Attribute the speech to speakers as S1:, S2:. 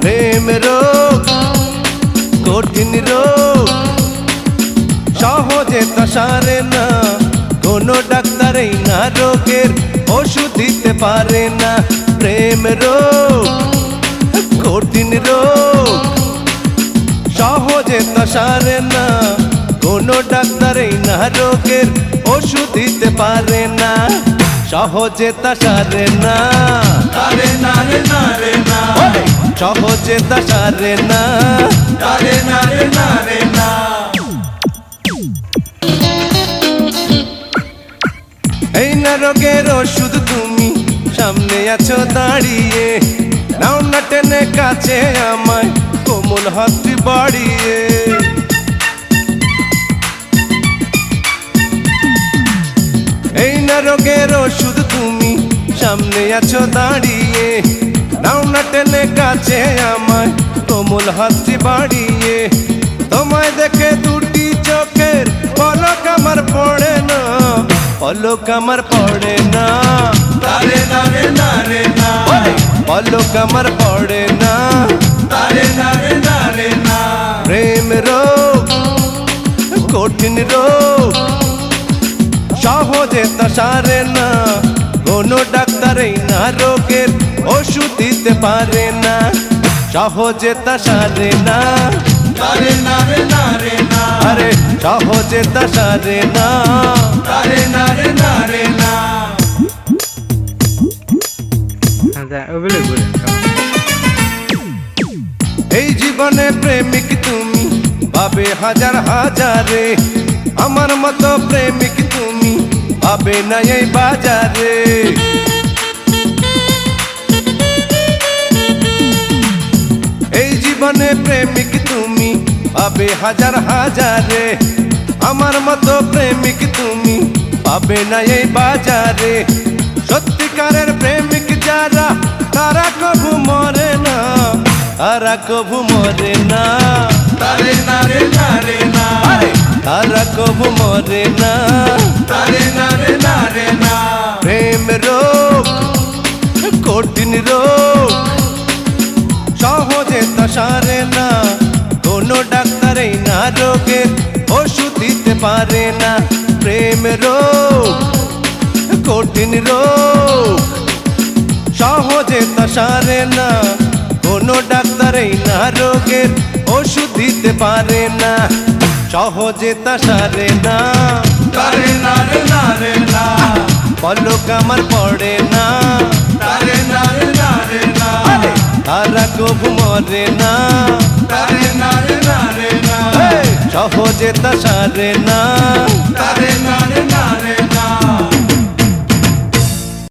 S1: প্রেম রোগ কঠিন রোগ, সহজে তা সারে না, কোনো ডাক্তারই না রোগের ওষুধ দিতে পারে না। প্রেম রোগ কঠিন রোগ, সহজে তা সারে না, কোনো ডাক্তারই না রোগের ওষুধ দিতে পারে না। সহজে তা সারে না,
S2: তারে নারে নারে না,
S1: সহজে তা সারে না,
S2: তারে নারে নারে না।
S1: এই না রোগের ওষুধ তুমি সামনে আছো দাঁড়িয়ে, নাও না টেনে কাছে আমায় কোমল হাতটি বাড়িয়ে। এই না রোগের ওষুধ তুমি সামনে আছো দাঁড়িয়ে, নাও না টেনে কাছে আমায় কোমল হাতটি বাড়িয়ে। তোমায় দেখে দুটি চোখের পলক আমার পড়ে না, পলক আমার পড়ে না,
S2: তারে নারে নারে না,
S1: পলক আমার পড়ে না,
S2: তারে নারে নারে না।
S1: প্রেম রোগ কঠিন রোগ, সহজে তা সারে না, কোনো ডাক্তারই না রোগের ওষুধ দিতে পারে না। সহজে তা সারে না,
S2: তারে নারে নারে না,
S1: আরে সহজে তা সারে না,
S2: তারে নারে নারে না।
S1: এই জীবনে প্রেমিক তুমি পাবে হাজার হাজারে, আমার মতো প্রেমিক তুমি পাবে না এই বাজারে। এই জীবনে প্রেমিক তুমি পাবে হাজার হাজারে, আমার মতো প্রেমিক তুমি পাবে না এই বাজারে। সত্যিকারের প্রেমিক যারা তারা কভু মরে না, তারা কভু মরে না,
S2: তারে নারে নারে না,
S1: তারা কভু মরে না।
S2: তারে নারে নারে না।
S1: প্রেম রোগ কঠিন রোগ, সহজে তা সারে না, কোনো ডাক্তারই না রোগের ওষুধ দিতে পারে না। প্রেম রোগ কঠিন রোগ, সহজে তা সারে না, কোনো ডাক্তারই না রোগের ওষুধ দিতে পারে না। সহজে তা সারে না,
S2: তারে নারে নারে না,
S1: পলক আমার পড়ে না,
S2: তারে নারে নারে না,
S1: তারা কভু মরে না,
S2: তারে নারে নারে না,
S1: সহজে তা সারে না,
S2: তারে নারে